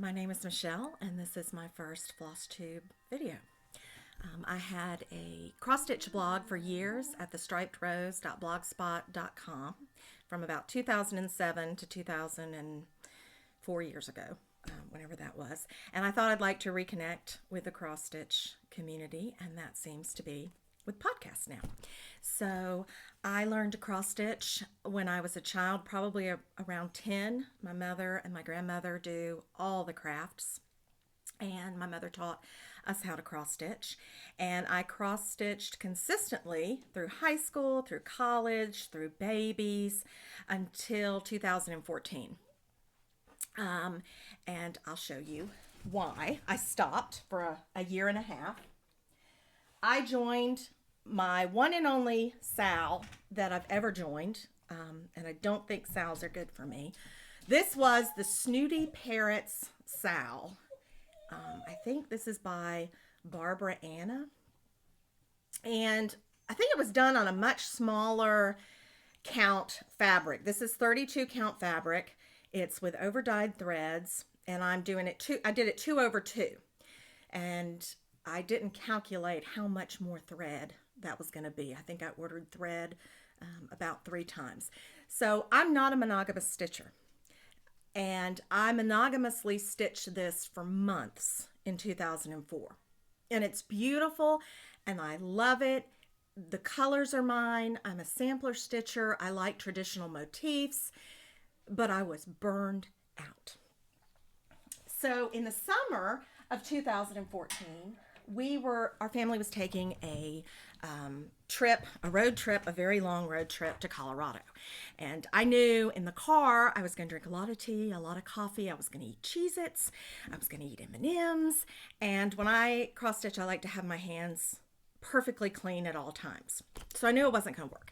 My name is Michelle, and this is my first Flosstube video. I had a cross-stitch blog for years at thestripedrose.blogspot.com from about 2007 to 2004 years ago, whenever that was. And I thought I'd like to reconnect with the cross-stitch community, and that seems to be with podcasts now. So I learned to cross stitch when I was a child, probably around 10. My mother and my grandmother do all the crafts, and my mother taught us how to cross stitch. And I cross stitched consistently through high school, through college, through babies until 2014. And I'll show you why I stopped for a year and a half. I joined my one and only SAL that I've ever joined, and I don't think SALs are good for me. This was the Snooty Parrots SAL. I think this is by Barbara Anna, and I think it was done on a much smaller count fabric. This is 32 count fabric. It's with over dyed threads, and I did it 2/2, and I didn't calculate how much more thread that was going to be. I think I ordered thread about 3 times. So I'm not a monogamous stitcher, and I monogamously stitched this for months in 2004. And it's beautiful, and I love it. The colors are mine. I'm a sampler stitcher. I like traditional motifs, but I was burned out. So in the summer of 2014, our family was taking a road trip, a very long road trip to Colorado. And I knew in the car I was going to drink a lot of tea, a lot of coffee. I was going to eat Cheez-Its. I was going to eat M&Ms. And when I cross stitch, I like to have my hands perfectly clean at all times. So I knew it wasn't going to work.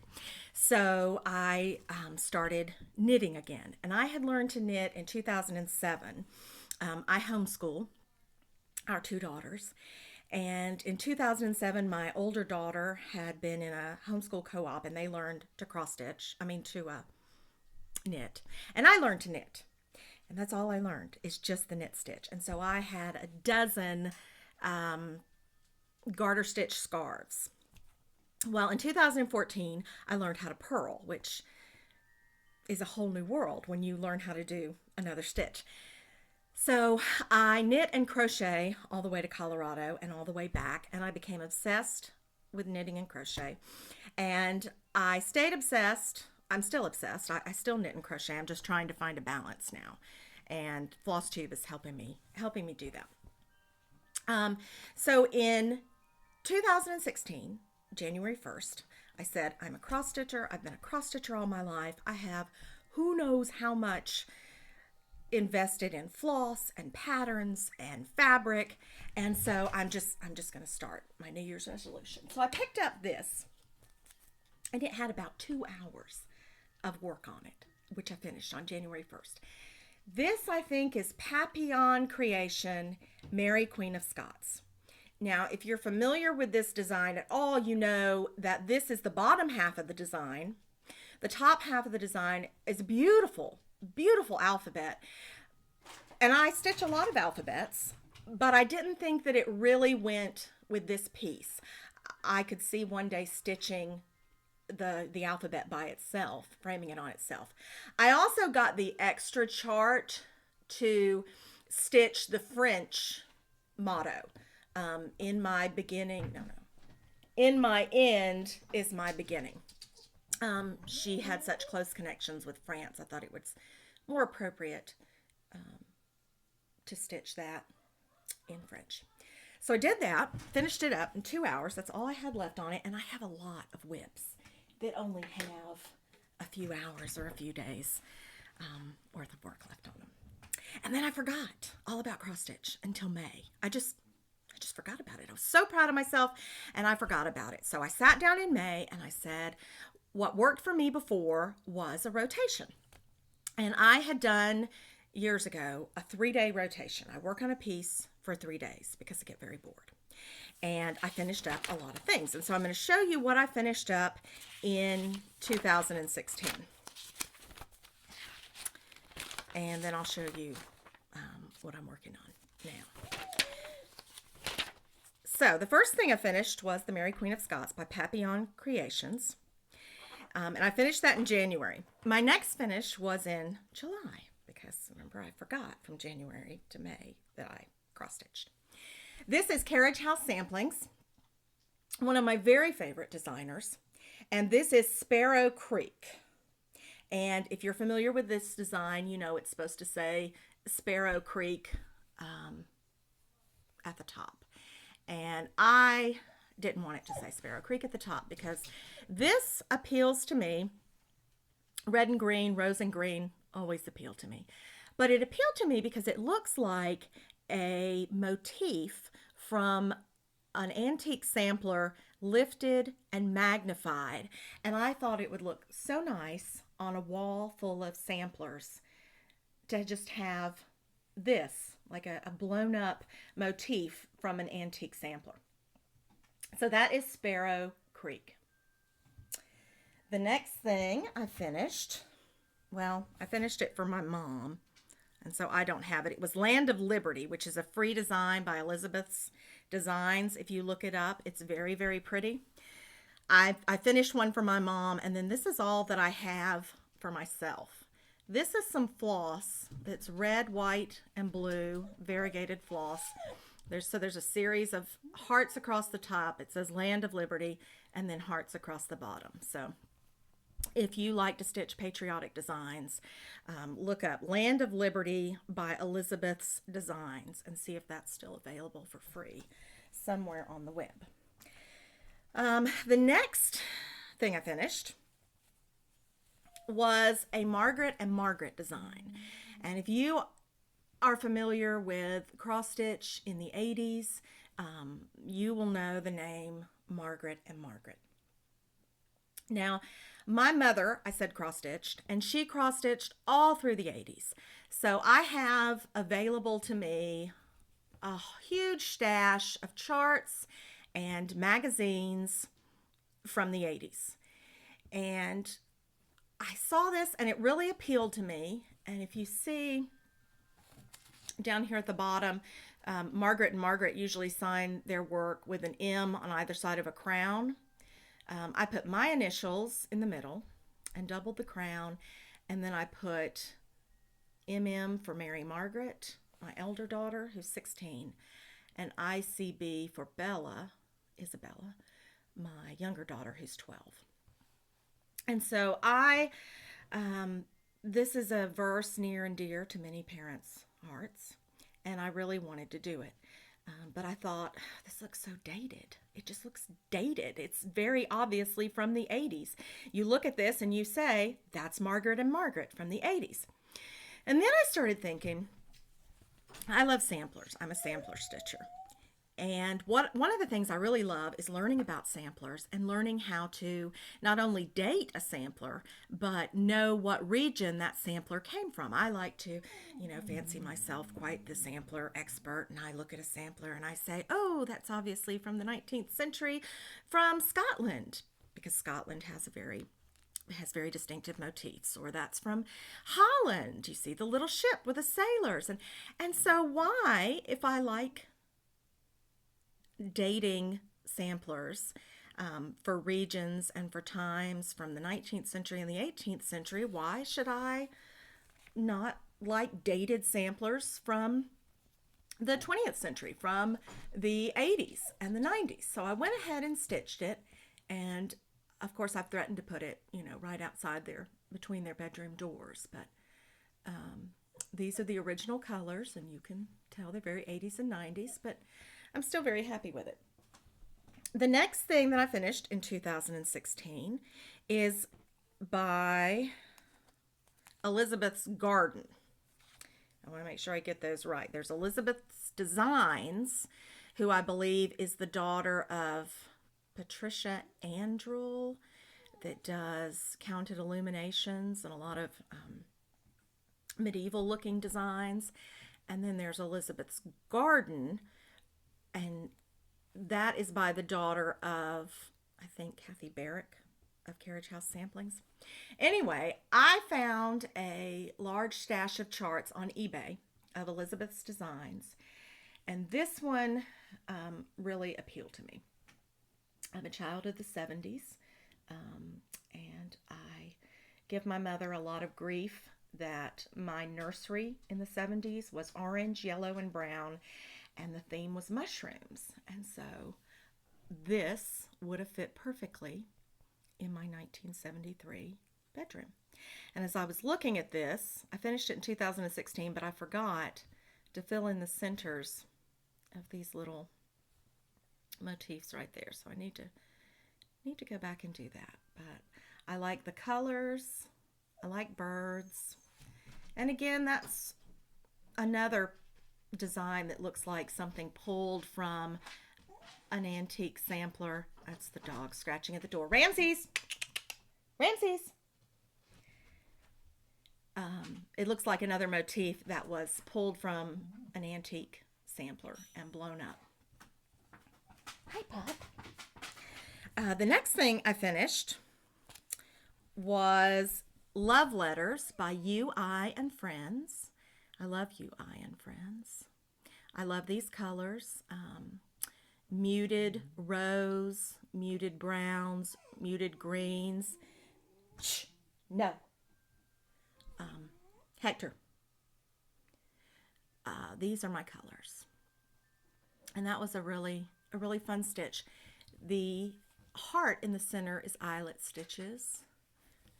So I started knitting again. And I had learned to knit in 2007. I homeschool our 2 daughters. And in 2007, my older daughter had been in a homeschool co-op, and they learned to knit. And I learned to knit. And that's all I learned, is just the knit stitch. And so I had a dozen garter stitch scarves. Well, in 2014, I learned how to purl, which is a whole new world when you learn how to do another stitch. So I knit and crochet all the way to Colorado and all the way back, and I became obsessed with knitting and crochet. And I stayed obsessed. I'm still obsessed. I still knit and crochet. I'm just trying to find a balance now. And Flosstube is helping me do that. So in 2016, January 1st, I said, I'm a cross stitcher. I've been a cross stitcher all my life. I have who knows how much invested in floss and patterns and fabric, and so I'm just going to start my New Year's resolution. So I picked up this, and it had about 2 hours of work on it, which I finished on January 1st. This, I think, is Papillon Creation Mary Queen of Scots. Now, if you're familiar with this design at all, you know that this is the bottom half of the design. The top half of the design is beautiful alphabet. And I stitch a lot of alphabets, but I didn't think that it really went with this piece. I could see one day stitching the alphabet by itself, framing it on itself. I also got the extra chart to stitch the French motto. In my end is my beginning. She had such close connections with France. I thought it was more appropriate to stitch that in French. So I did that, finished it up in 2 hours. That's all I had left on it. And I have a lot of whips that only have a few hours or a few days worth of work left on them. And then I forgot all about cross stitch until May. I just forgot about it. I was so proud of myself, and I forgot about it. So I sat down in May and I said, what worked for me before was a rotation. And I had done years ago a 3-day rotation. I work on a piece for 3 days because I get very bored. And I finished up a lot of things. And so I'm going to show you what I finished up in 2016. And then I'll show you what I'm working on now. So the first thing I finished was the Mary Queen of Scots by Papillon Creations. And I finished that in January. My next finish was in July because, remember, I forgot from January to May that I cross-stitched. This is Carriage House Samplings, one of my very favorite designers. And this is Sparrow Creek. And if you're familiar with this design, you know it's supposed to say Sparrow Creek at the top. And I didn't want it to say Sparrow Creek at the top because this appeals to me. Red and green, rose and green always appeal to me. But it appealed to me because it looks like a motif from an antique sampler lifted and magnified. And I thought it would look so nice on a wall full of samplers to just have this, like a blown up motif from an antique sampler. So that is Sparrow Creek. The next thing I finished, well, I finished it for my mom, and so I don't have it. It was Land of Liberty, which is a free design by Elizabeth's Designs. If you look it up, it's very, very pretty. I finished one for my mom, and then this is all that I have for myself. This is some floss that's red, white, and blue, variegated floss. There's a series of hearts across the top. It says Land of Liberty, and then hearts across the bottom. So if you like to stitch patriotic designs, look up Land of Liberty by Elizabeth's Designs and see if that's still available for free somewhere on the web. The next thing I finished was a Margaret and Margaret design. And if you are familiar with cross stitch in the 80s, you will know the name Margaret and Margaret. Now, my mother, I said cross-stitched, and she cross-stitched all through the 80s. So I have available to me a huge stash of charts and magazines from the 80s. And I saw this and it really appealed to me. And if you see down here at the bottom, Margaret and Margaret usually sign their work with an M on either side of a crown. I put my initials in the middle and doubled the crown, and then I put MM for Mary Margaret, my elder daughter, who's 16, and ICB for Bella, Isabella, my younger daughter, who's 12. And so this is a verse near and dear to many parents' hearts, and I really wanted to do it. But I thought, this looks so dated. It just looks dated. It's very obviously from the 80s. You look at this and you say, that's Margaret and Margaret from the 80s. And then I started thinking, I love samplers. I'm a sampler stitcher. And one of the things I really love is learning about samplers and learning how to not only date a sampler, but know what region that sampler came from. I like to, fancy myself quite the sampler expert, and I look at a sampler and I say, oh, that's obviously from the 19th century from Scotland, because Scotland has very distinctive motifs, or that's from Holland. You see the little ship with the sailors. And so why, if I like dating samplers for regions and for times from the 19th century and the 18th century, why should I not like dated samplers from the 20th century, from the 80s and the 90s? So I went ahead and stitched it, and of course I've threatened to put it, right outside there between their bedroom doors, but these are the original colors, and you can tell they're very 80s and 90s, but I'm still very happy with it. The next thing that I finished in 2016 is by Elizabeth's Garden. I want to make sure I get those right. There's Elizabeth's Designs, who I believe is the daughter of Patricia Andrel, that does Counted Illuminations and a lot of medieval looking designs. And then there's Elizabeth's Garden, and that is by the daughter of, I think, Kathy Barrick of Carriage House Samplings. Anyway, I found a large stash of charts on eBay, of Elizabeth's Designs. And this one really appealed to me. I'm a child of the 70s, and I give my mother a lot of grief that my nursery in the 70s was orange, yellow, and brown, and the theme was mushrooms. And so this would have fit perfectly in my 1973 bedroom. And as I was looking at this, I finished it in 2016, but I forgot to fill in the centers of these little motifs right there. So I need to go back and do that. But I like the colors. I like birds. And again, that's another design that looks like something pulled from an antique sampler. That's the dog scratching at the door. Ramses! Ramses! It looks like another motif that was pulled from an antique sampler and blown up. Hi, Pup. The next thing I finished was Love Letters by You, I, and Friends. I love You, I, and Friends. I love these colors. Muted rose, muted browns, muted greens. Shh, no. Hector. These are my colors. And that was a really fun stitch. The heart in the center is eyelet stitches.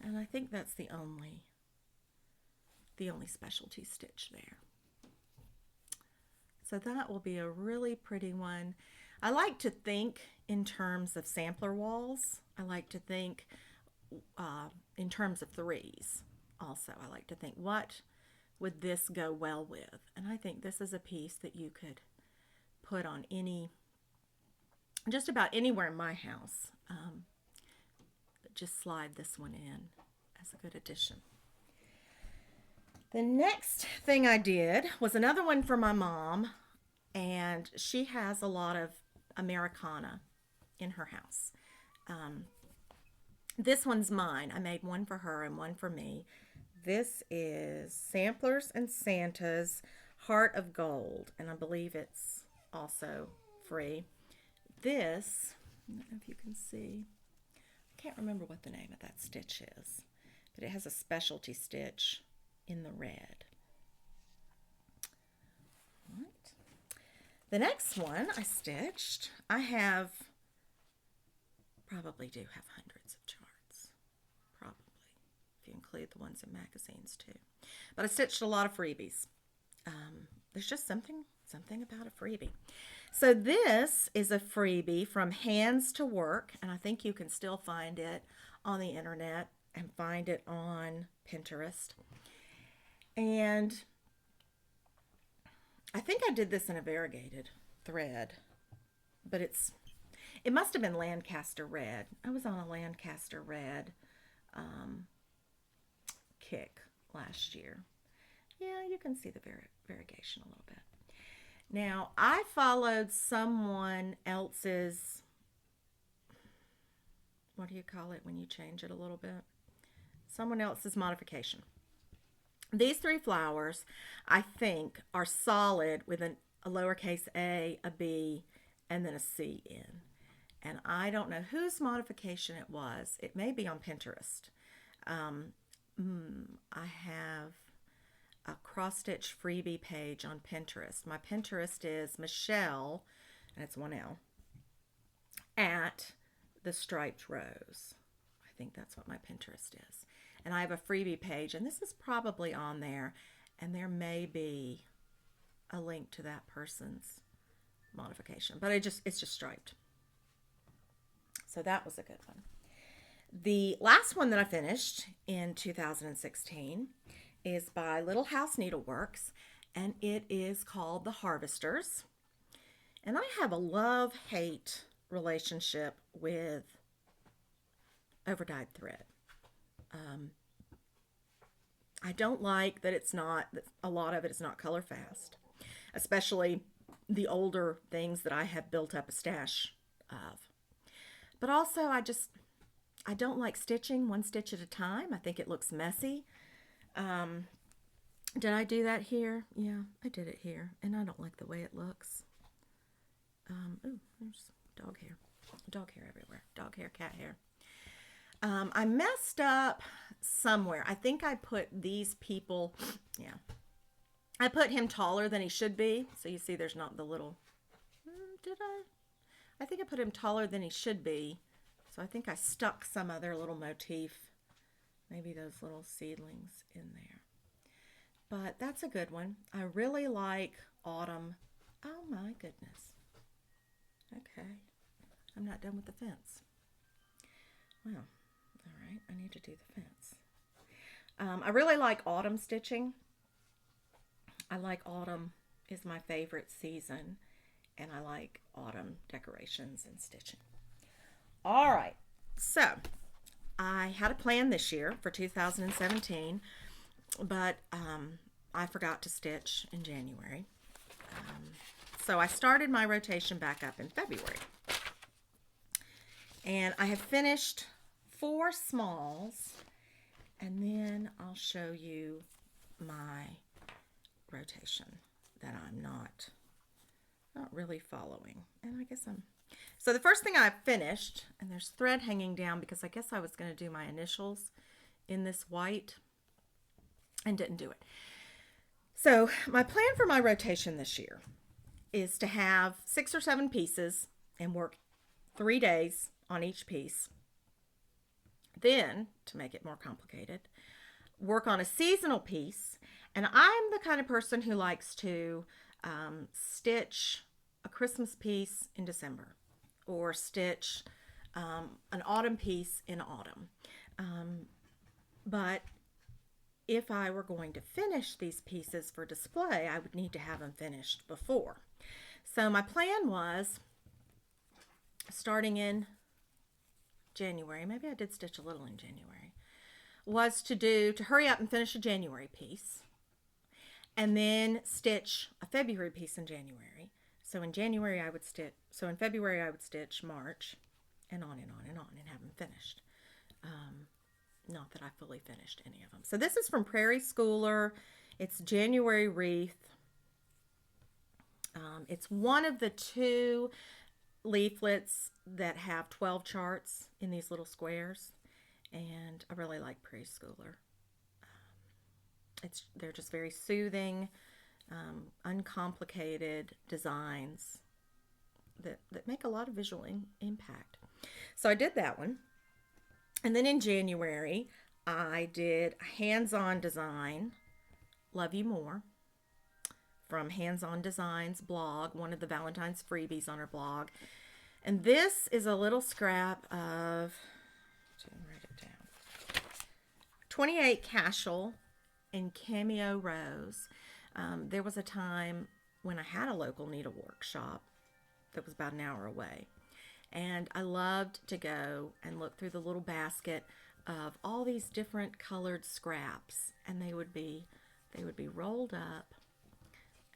And I think that's the only specialty stitch there. So that will be a really pretty one. I like to think in terms of sampler walls. I like to think in terms of threes. Also, I like to think, what would this go well with? And I think this is a piece that you could put on just about anywhere in my house. Just slide this one in as a good addition. The next thing I did was another one for my mom, and she has a lot of Americana in her house. This one's mine. I made one for her and one for me. This is Samplers and Santa's Heart of Gold, and I believe it's also free. This, I don't know if you can see, I can't remember what the name of that stitch is, but it has a specialty stitch in the red. Right. The next one I stitched, I probably do have hundreds of charts, probably, if you include the ones in magazines too. But I stitched a lot of freebies. There's just something about a freebie. So this is a freebie from Hands to Work, and I think you can still find it on the internet and find it on Pinterest. And I think I did this in a variegated thread, but it must have been Lancaster red. I was on a Lancaster red kick last year. Yeah, you can see the variegation a little bit. Now, I followed someone else's, what do you call it when you change it a little bit? Someone else's modification. These three flowers, I think, are solid with a lowercase a B, and then a C in. And I don't know whose modification it was. It may be on Pinterest. I have a cross-stitch freebie page on Pinterest. My Pinterest is Michelle, and it's one L, at the Striped Rose. I think that's what my Pinterest is. And I have a freebie page, and this is probably on there, and there may be a link to that person's modification, but it's just striped. So that was a good one. The last one that I finished in 2016 is by Little House Needleworks, and it is called The Harvesters. And I have a love-hate relationship with overdyed thread. I don't like that a lot of it is not color fast, especially the older things that I have built up a stash of. But also, I don't like stitching one stitch at a time. I think it looks messy. Did I do that here? Yeah, I did it here, and I don't like the way it looks. Ooh, there's dog hair everywhere, dog hair, cat hair. I messed up somewhere. I think I put these people, yeah, I put him taller than he should be. So you see there's not the little, did I? I think I put him taller than he should be. So I think I stuck some other little motif, maybe those little seedlings in there. But that's a good one. I really like autumn. Oh my goodness. Okay. I'm not done with the fence. Well, all right. I need to do the fence. I really like autumn stitching. I like autumn is my favorite season. And I like autumn decorations and stitching. All right. So I had a plan this year for 2017, but I forgot to stitch in January. So I started my rotation back up in February. And I have finished 4 smalls, and then I'll show you my rotation that I'm not really following. And I guess so the first thing I finished, and there's thread hanging down because I guess I was going to do my initials in this white and didn't do it. So my plan for my rotation this year is to have 6 or 7 pieces and work 3 days on each piece. Then, to make it more complicated, work on a seasonal piece. And I'm the kind of person who likes to stitch a Christmas piece in December or stitch an autumn piece in autumn. But if I were going to finish these pieces for display, I would need to have them finished before. So my plan was, starting in January, maybe I did stitch a little in January, was to hurry up and finish a January piece and then stitch a February piece in January. So in January I would stitch, so in February I would stitch March and on and on and on and have them finished. Not that I fully finished any of them. So this is from Prairie Schooler. It's January Wreath. It's one of the 2 leaflets that have 12 charts in these little squares, and I really like Prairie Schooler. They're just very soothing, uncomplicated designs that make a lot of visual impact. So I did that one. And then in January, I did a hands-on design, Love You More, from Hands On Designs blog, one of the Valentine's freebies on her blog. And this is a little scrap of, write it down, 28 Cashel in Cameo Rose. There was a time when I had a local needlework shop that was about an hour away. And I loved to go and look through the little basket of all these different colored scraps. And they would be rolled up,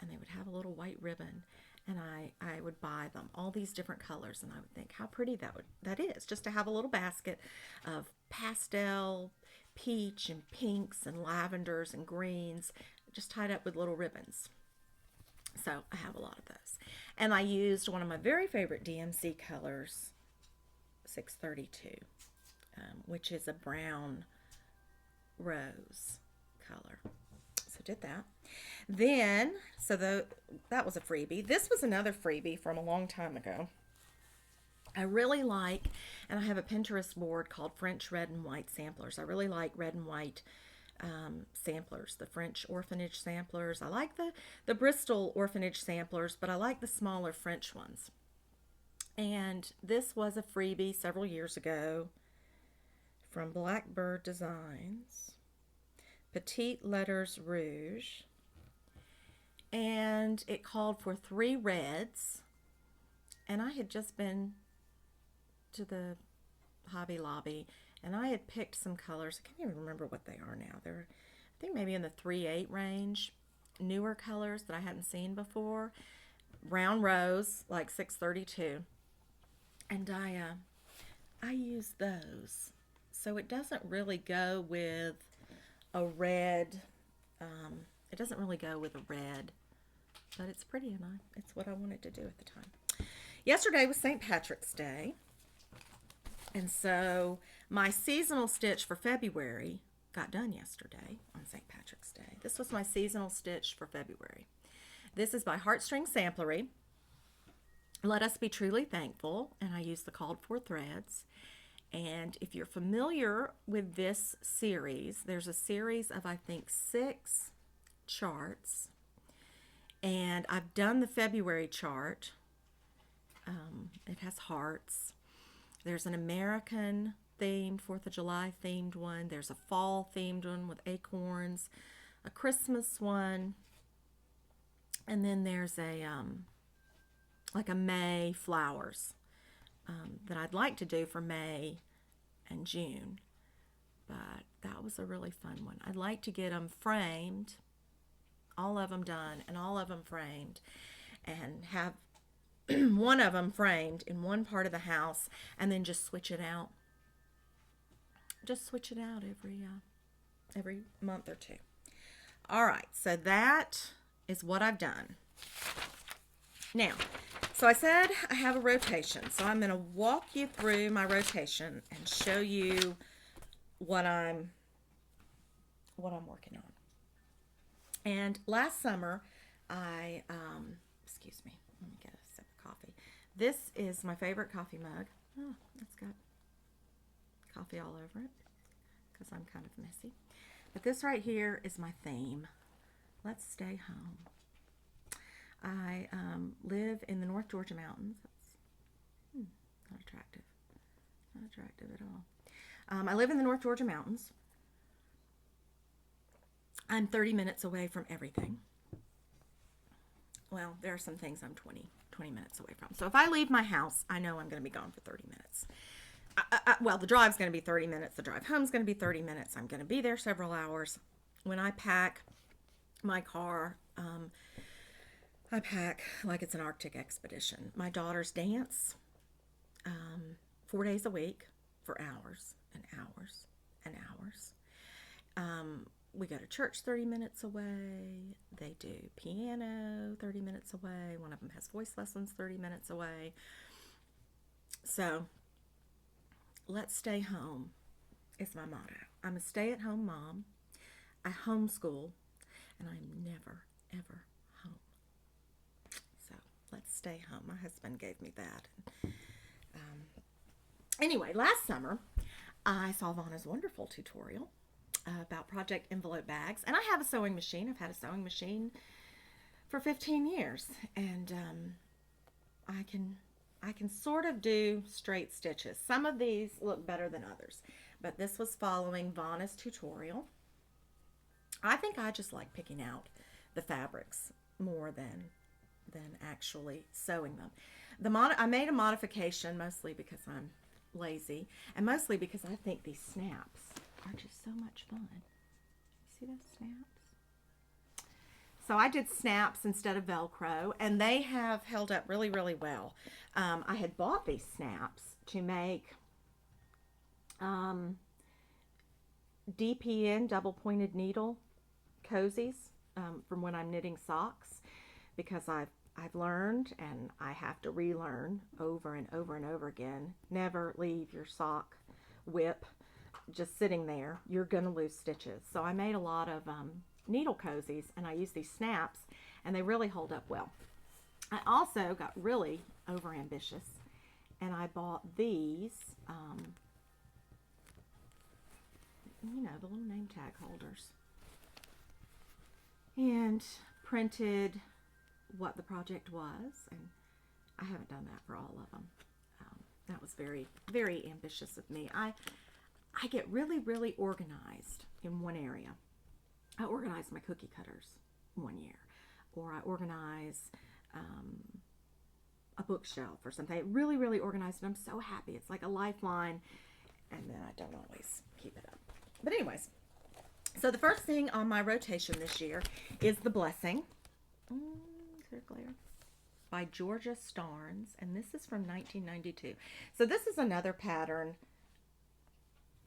and they would have a little white ribbon. And I would buy them, all these different colors, and I would think how pretty that is, just to have a little basket of pastel, peach and pinks and lavenders and greens, just tied up with little ribbons. So I have a lot of those. And I used one of my very favorite DMC colors, 632, which is a brown rose color. So did that. Then, that was a freebie. This was another freebie from a long time ago. I really like, and I have a Pinterest board called French Red and White Samplers. I really like red and white samplers, the French orphanage samplers. I like the Bristol orphanage samplers, but I like the smaller French ones. And this was a freebie several years ago from Blackbird Designs, Petite Letters Rouge, and it called for 3 reds. And I had just been to the Hobby Lobby, and I had picked some colors. I can't even remember what they are now. They're, I think, maybe in the 3-8 range. Newer colors that I hadn't seen before. Brown rose, like 632. And I use those. So it doesn't really go with a red It doesn't really go with a red, but it's pretty, and it's what I wanted to do at the time. Yesterday was St. Patrick's Day, and so my seasonal stitch for February got done yesterday on St. Patrick's Day. This was my seasonal stitch for February. This is by Heartstring Samplery. Let Us Be Truly Thankful, and I use the called for threads. And if you're familiar with this series, there's a series of, I think, 6 charts. And I've done the February chart. It has hearts. There's an American themed, 4th of July themed one. There's a fall themed one with acorns, a Christmas one. And then there's a, like a May flowers that I'd like to do for May and June, but that was a really fun one. I'd like to get them framed, all of them done and all of them framed, and have one of them framed in one part of the house, and then just switch it out. Just switch it out every month or two. All right, so that is what I've done. Now, so I said I have a rotation, so I'm going to walk you through my rotation and show you what I'm working on. And last summer, excuse me, let me get a sip of coffee. This is my favorite coffee mug. Oh, it's got coffee all over it because I'm kind of messy. But this right here is my theme. Let's stay home. I live in the North Georgia mountains. That's not attractive. Not attractive at all. I live in the North Georgia mountains. I'm 30 minutes away from everything. Well, there are some things I'm 20 minutes away from. So if I leave my house, I know I'm going to be gone for 30 minutes. Well, the drive's going to be 30 minutes. The drive home's going to be 30 minutes. I'm going to be there several hours. When I pack my car, I pack like it's an Arctic expedition. My daughters dance 4 days a week for hours and hours and hours. We go to church 30 minutes away. They do piano 30 minutes away. One of them has voice lessons 30 minutes away. So, let's stay home is my motto. I'm a stay-at-home mom. I homeschool, and I'm never, ever home. So, let's stay home. My husband gave me that. Anyway, last summer, I saw Vanna's wonderful tutorial about project envelope bags, and I have a sewing machine. I've had a sewing machine for 15 years, and I can sort of do straight stitches. Some of these look better than others, but this was following Vanna's tutorial. I think I just like picking out the fabrics more than actually sewing them. I made a modification mostly because I'm lazy, and mostly because I think these snaps are just so much fun. See those snaps? So I did snaps instead of Velcro, and they have held up really, really well. I had bought these snaps to make DPN, double pointed needle cozies from when I'm knitting socks, because I've learned, and I have to relearn over and over and over again, never leave your sock whip just sitting there. You're going to lose stitches. So I made a lot of needle cozies, and I use these snaps, and they really hold up well. I also got really over ambitious, and I bought these, you know, the little name tag holders, and printed what the project was, and I haven't done that for all of them. That was very, very ambitious of me. I get really, really organized in one area. I organize my cookie cutters one year, or I organize a bookshelf or something. Really, really organized, and I'm so happy. It's like a lifeline, and then I don't always keep it up. But anyways, so the first thing on my rotation this year is The Blessing. Is there glare? By Georgia Starnes, and this is from 1992. So this is another pattern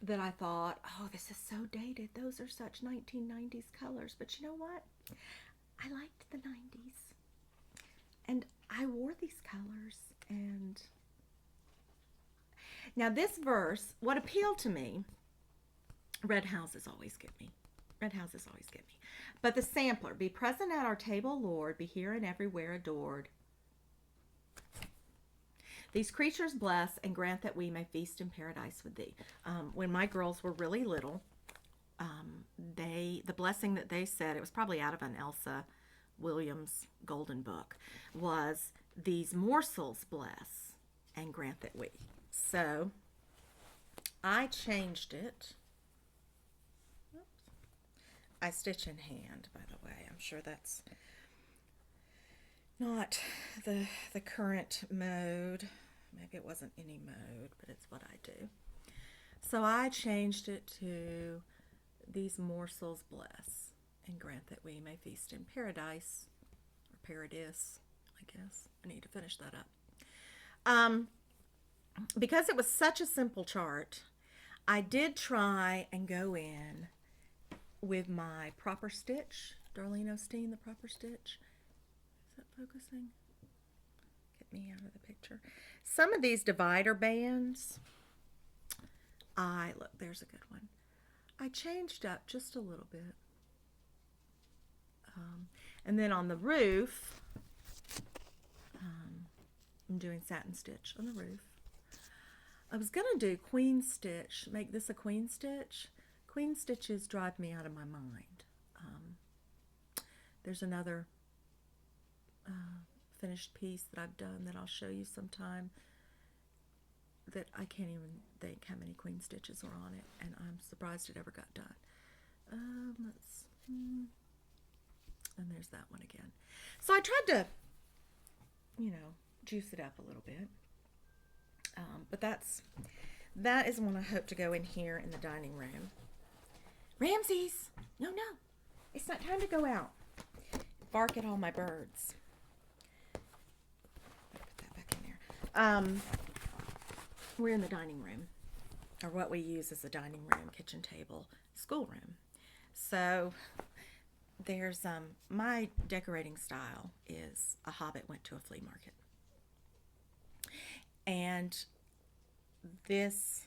that I thought, oh, this is so dated. Those are such 1990s colors. But you know what? I liked the 90s. And I wore these colors. And now this verse, what appealed to me, red houses always get me. Red houses always get me. But the sampler, be present at our table, Lord, be here and everywhere adored. These creatures bless and grant that we may feast in paradise with thee. When my girls were really little, the blessing that they said, it was probably out of an Elsa Williams golden book, was these morsels bless and grant that we. So I changed it. I stitch in hand, by the way. I'm sure that's not the current mode. Maybe it wasn't any mode, but it's what I do. So I changed it to these morsels bless and grant that we may feast in paradise, or paradise, I guess. I need to finish that up. Because it was such a simple chart, I did try and go in with my proper stitch, Darlene Osteen, the proper stitch. Is that focusing? Get me out of the picture. Some of these divider bands, look, there's a good one. I changed up just a little bit. And then on the roof, I'm doing satin stitch on the roof. I was going to do queen stitch, make this a queen stitch. Queen stitches drive me out of my mind. There's another finished piece that I've done that I'll show you sometime that I can't even think how many queen stitches are on it, and I'm surprised it ever got done. And there's that one again. So I tried to, juice it up a little bit. But that is one I hope to go in here in the dining room. Ramses! No, it's not time to go out. Bark at all my birds. Put that back in there. We're in the dining room, or what we use as a dining room, kitchen table, schoolroom. So there's my decorating style is a hobbit went to a flea market. And this,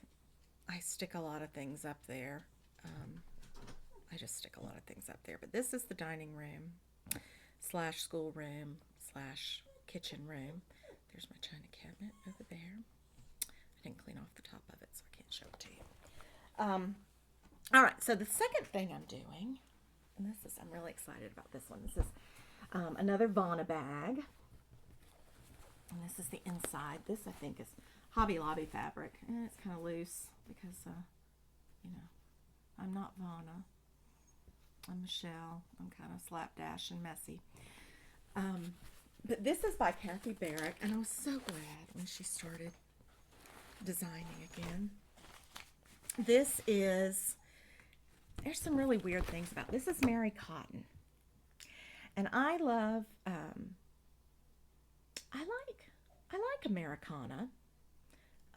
I stick a lot of things up there. I just stick a lot of things up there. But this is the dining room / schoolroom / kitchen room. There's my china cabinet over there. I didn't clean off the top of it, so I can't show it to you. All right, so the second thing I'm doing, and I'm really excited about this one. This is another Vonna bag. And this is the inside. This, I think, is Hobby Lobby fabric. And it's kind of loose because, I'm not Vonna. I'm Michelle. I'm kind of slapdash and messy. But this is by Kathy Barrick, and I was so glad when she started designing again. There's some really weird things about this. This is Mary Cotton. And I love, I like Americana.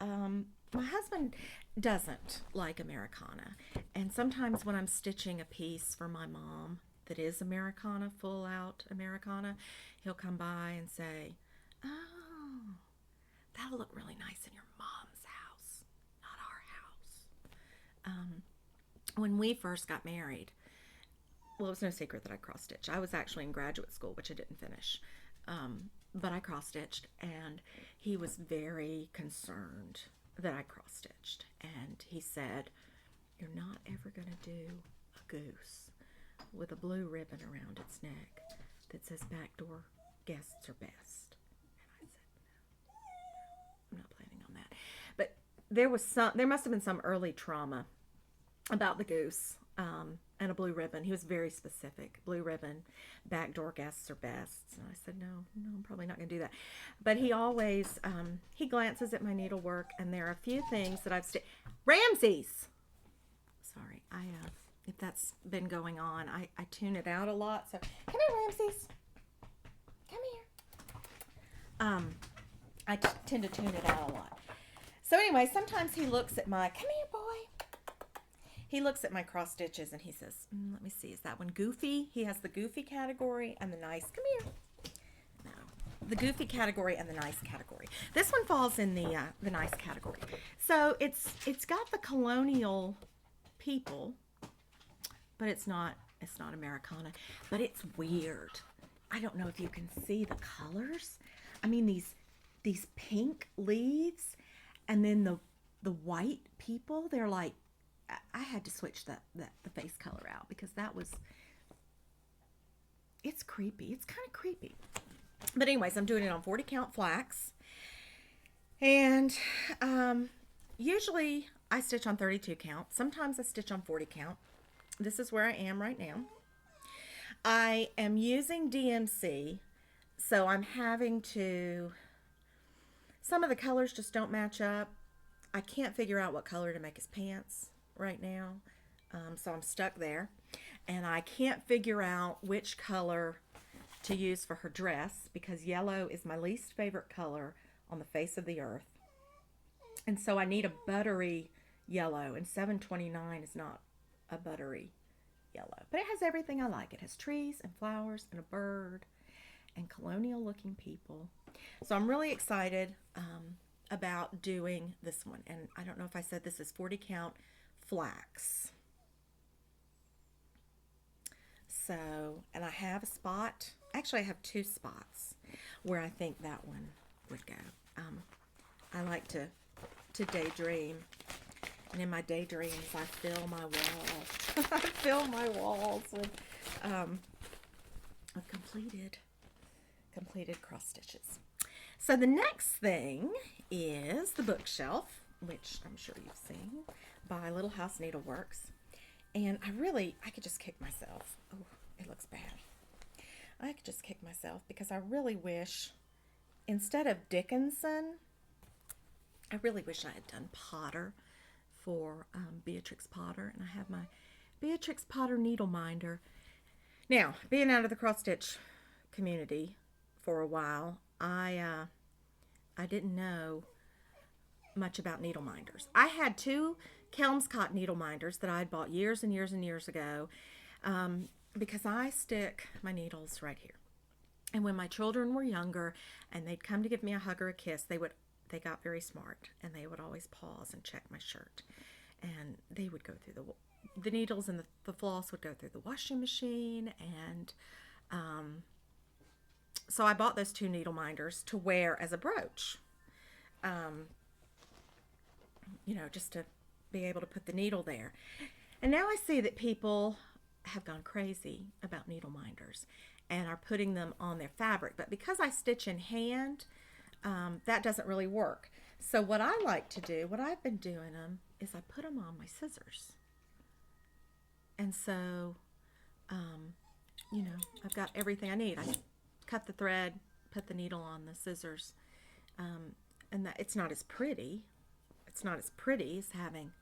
My husband doesn't like Americana. And sometimes when I'm stitching a piece for my mom that is Americana, full out Americana, he'll come by and say, oh, that'll look really nice in your mom's house, not our house. When we first got married, well, it was no secret that I cross-stitched. I was actually in graduate school, which I didn't finish. But I cross-stitched, and he was very concerned that I cross-stitched. And he said, you're not ever going to do a goose with a blue ribbon around its neck that says backdoor guests are best. And I said, no, I'm not planning on that. But there must have been some early trauma about the goose and a blue ribbon. He was very specific. Blue ribbon, backdoor guests are best. And I said, no, I'm probably not going to do that. But he always, he glances at my needlework, and there are a few things that I've Ramses! Sorry, if that's been going on, I tune it out a lot. So, come here, Ramses. Come here. I tend to tune it out a lot. So anyway, sometimes he looks at come here, boy. he looks at my cross stitches and he says, let me see, is that one goofy? He has the goofy category and the nice. Come here. No, the goofy category and the nice category. This one falls in the nice category. So it's got the colonial people, but it's not Americana, but it's weird. I don't know if you can see the colors. I mean, these pink leaves, and then the white people, they're like, I had to switch the face color out because it's creepy. It's kind of creepy. But anyways, I'm doing it on 40 count flax. And usually I stitch on 32 count. Sometimes I stitch on 40 count. This is where I am right now. I am using DMC, so I'm having to, some of the colors just don't match up. I can't figure out what color to make his pants right now, so I'm stuck there. And I can't figure out which color to use for her dress because yellow is my least favorite color on the face of the earth. And so I need a buttery yellow, and 729 is not a buttery yellow. But it has everything I like. It has trees and flowers and a bird and colonial looking people. So I'm really excited about doing this one. And I don't know if I said this is 40 count flax. So, and I have a spot. Actually, I have two spots where I think that one would go. I like to daydream. And in my daydreams, I fill my walls. I fill my walls with completed cross stitches. So the next thing is the bookshelf, which I'm sure you've seen, by Little House Needleworks. And I could just kick myself. Oh, it looks bad. I could just kick myself because I really wish, instead of Dickinson, I really wish I had done Potter for Beatrix Potter. And I have my Beatrix Potter needle minder. Now, being out of the cross stitch community for a while, I didn't know much about needle minders. I had two Kelmscott needle minders that I had bought years and years and years ago because I stick my needles right here. And when my children were younger and they'd come to give me a hug or a kiss, they got very smart and they would always pause and check my shirt. And they would go through the needles, and the floss would go through the washing machine. And so I bought those two needle minders to wear as a brooch. Just to be able to put the needle there. And now I see that people have gone crazy about needle minders and are putting them on their fabric. But because I stitch in hand, that doesn't really work. So what I like to do, what I've been doing them, is I put them on my scissors. And so, I've got everything I need. I cut the thread, put the needle on the scissors, and that it's not as pretty. It's not as pretty as having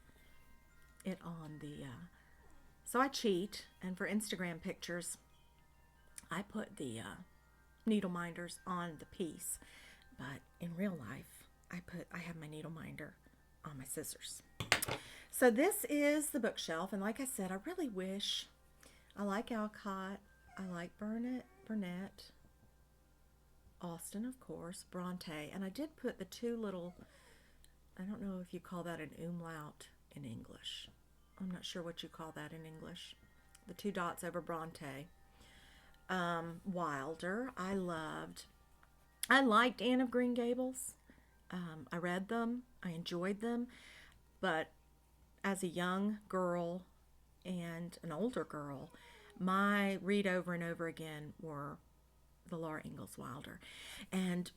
it on the, so I cheat, and for Instagram pictures, I put the needle minders on the piece, but in real life, I have my needle minder on my scissors. So this is the bookshelf, and like I said, I really wish, I like Alcott, I like Burnett, Austin, of course, Bronte, and I did put the two little, I don't know if you call that an umlaut in English. I'm not sure what you call that in English. The two dots over Bronte. Wilder, I liked Anne of Green Gables. I read them, I enjoyed them, but as a young girl and an older girl, my read over and over again were the Laura Ingalls Wilder. And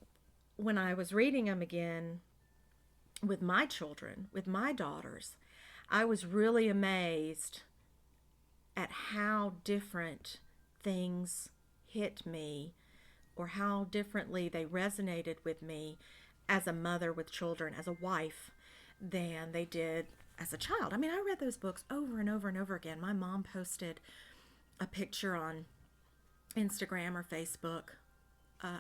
when I was reading them again with my children, with my daughters, I was really amazed at how different things hit me, or how differently they resonated with me as a mother with children, as a wife, than they did as a child. I mean, I read those books over and over and over again. My mom posted a picture on Instagram or Facebook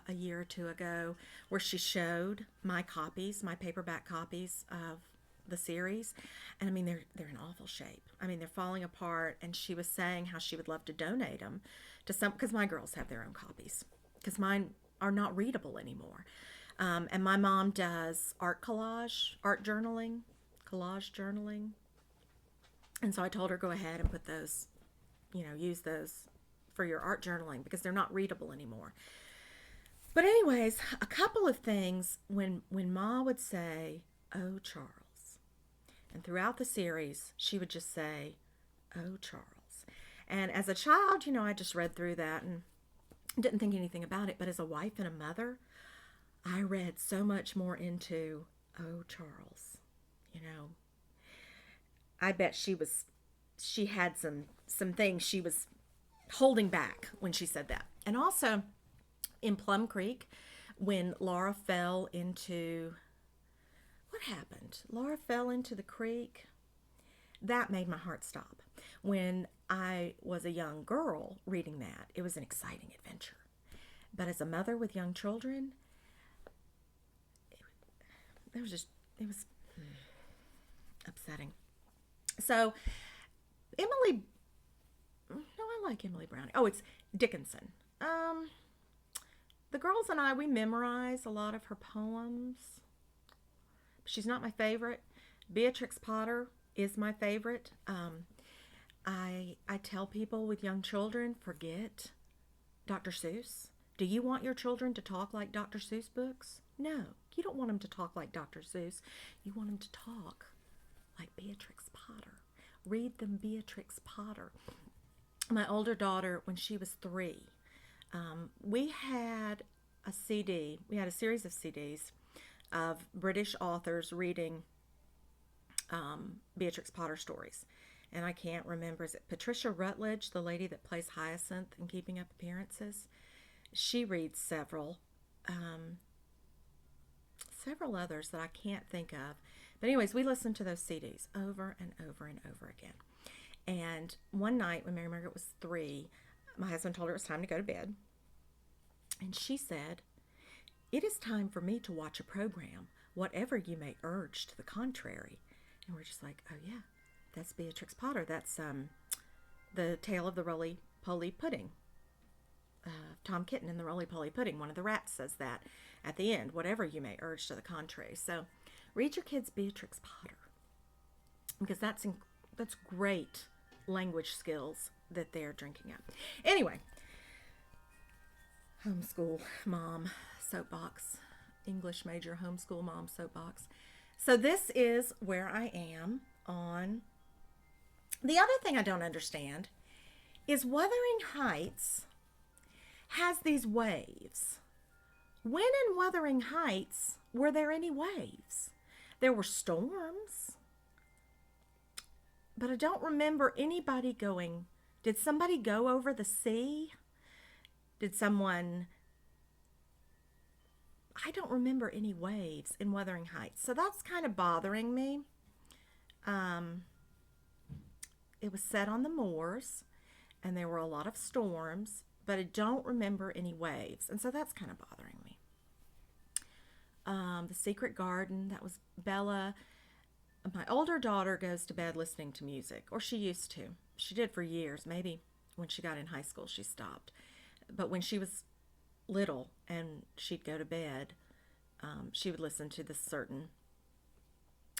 a year or two ago where she showed my copies, my paperback copies of the series, and I mean they're in awful shape. I mean they're falling apart. And she was saying how she would love to donate them to some, because my girls have their own copies because mine are not readable anymore. And my mom does art journaling, collage journaling. And so I told her, go ahead and put those, use those for your art journaling because they're not readable anymore. But anyways, a couple of things when Ma would say, "Oh, Charles," and throughout the series, she would just say, "Oh, Charles." And as a child, I just read through that and didn't think anything about it. But as a wife and a mother, I read so much more into "Oh, Charles." I bet she had some things she was holding back when she said that. And also in Plum Creek, when Laura fell into, what happened? Laura fell into the creek. That made my heart stop. When I was a young girl reading that, it was an exciting adventure. But as a mother with young children, it was upsetting. So Emily, no, I like Emily Browning. Oh, it's Dickinson. The girls and I, we memorize a lot of her poems. She's not my favorite. Beatrix Potter is my favorite. I tell people with young children, forget Dr. Seuss. Do you want your children to talk like Dr. Seuss books? No, you don't want them to talk like Dr. Seuss. You want them to talk like Beatrix Potter. Read them Beatrix Potter. My older daughter, when she was 3, we had a CD. We had a series of CDs of British authors reading Beatrix Potter stories. And I can't remember, is it Patricia Rutledge, the lady that plays Hyacinth in Keeping Up Appearances? She reads several others that I can't think of. But anyways, we listened to those CDs over and over and over again. And one night when Mary Margaret was 3, my husband told her it was time to go to bed. And she said, "It is time for me to watch a program, whatever you may urge to the contrary." And we're just like, oh yeah, that's Beatrix Potter. That's the Tale of the Roly-Poly Pudding. Tom Kitten in the Roly-Poly Pudding. One of the rats says that at the end, whatever you may urge to the contrary. So read your kids Beatrix Potter, because that's great language skills that they're drinking up. Anyway, homeschool mom soapbox, English major homeschool mom soapbox. So this is where I am on. The other thing I don't understand is Wuthering Heights has these waves. When in Wuthering Heights were there any waves? There were storms, but I don't remember anybody going. Did somebody go over the sea? Did someone? I don't remember any waves in Wuthering Heights, so that's kind of bothering me. It was set on the moors, and there were a lot of storms, but I don't remember any waves, and so that's kind of bothering me. The Secret Garden, that was Bella. My older daughter goes to bed listening to music, or she used to. She did for years. Maybe when she got in high school she stopped. But when she was little and she'd go to bed, she would listen to this certain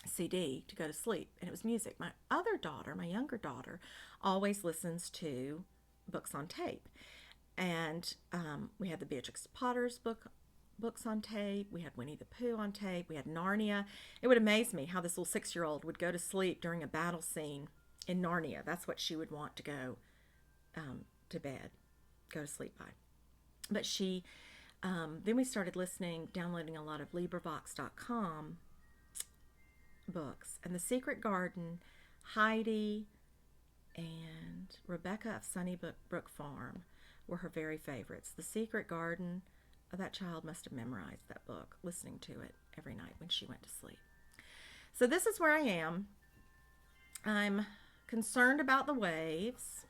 CD to go to sleep, and it was music. My other daughter, my younger daughter, always listens to books on tape. And we had the Beatrix Potter's books on tape. We had Winnie the Pooh on tape. We had Narnia. It would amaze me how this little 6-year-old would go to sleep during a battle scene in Narnia. That's what she would want to go to bed, go to sleep by. But she, then we started downloading a lot of LibriVox.com books. And The Secret Garden, Heidi, and Rebecca of Sunnybrook Farm were her very favorites. The Secret Garden, that child must have memorized that book, listening to it every night when she went to sleep. So this is where I am. I'm concerned about the waves,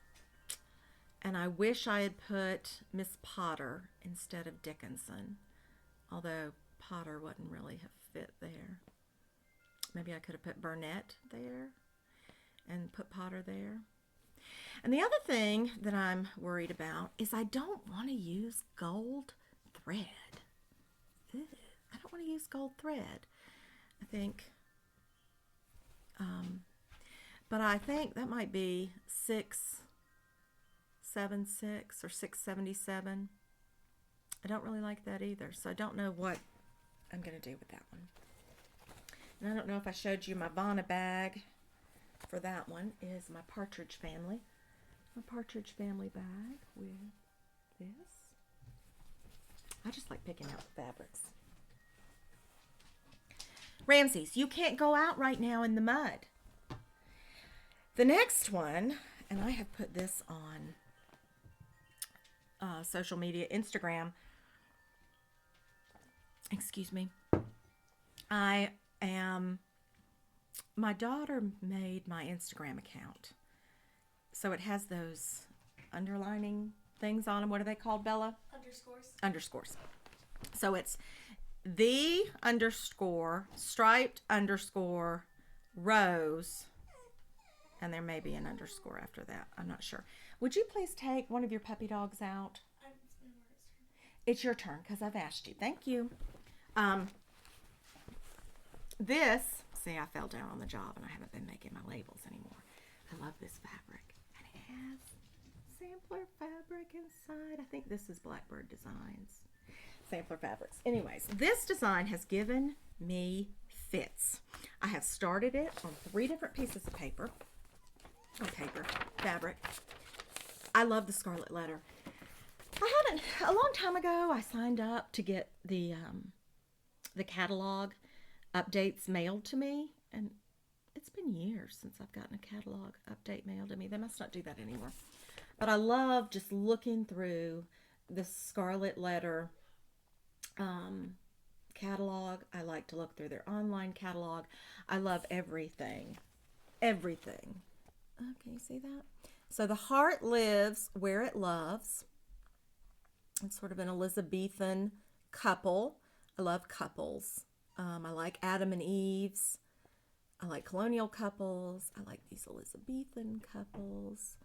and I wish I had put Miss Potter instead of Dickinson, although Potter wouldn't really have fit there. Maybe I could have put Burnett there and put Potter there. And the other thing that I'm worried about is I don't want to use gold thread. Ew, I don't want to use gold thread. I think, but I think that might be 676 or 677. I don't really like that either, so I don't know what I'm going to do with that one. And I don't know if I showed you my Vonna bag for that one is my Partridge Family. My Partridge Family bag with this. I just like picking out the fabrics. Ramses, you can't go out right now in the mud. The next one, and I have put this on social media, Instagram. Excuse me. My daughter made my Instagram account. So it has those underlining things on them. What are they called, Bella? Underscores. Underscores. So it's the underscore, striped underscore, rose, and there may be an underscore after that. I'm not sure. Would you please take one of your puppy dogs out? It's your turn because I've asked you. Thank you. See, I fell down on the job and I haven't been making my labels anymore. I love this fabric. And it has sampler fabric inside. I think this is Blackbird Designs. Sampler fabrics. Anyways, this design has given me fits. I have started it on 3 different pieces of paper. Fabric. I love the scarlet letter. A long time ago, I signed up to get the catalog updates mailed to me, and it's been years since I've gotten a catalog update mailed to me. They must not do that anymore. But I love just looking through the scarlet letter catalog. I like to look through their online catalog. I love everything. Everything. Can you see that? So the heart lives where it loves. It's sort of an Elizabethan couple. I love couples. I like Adam and Eve's. I like colonial couples. I like these Elizabethan couples.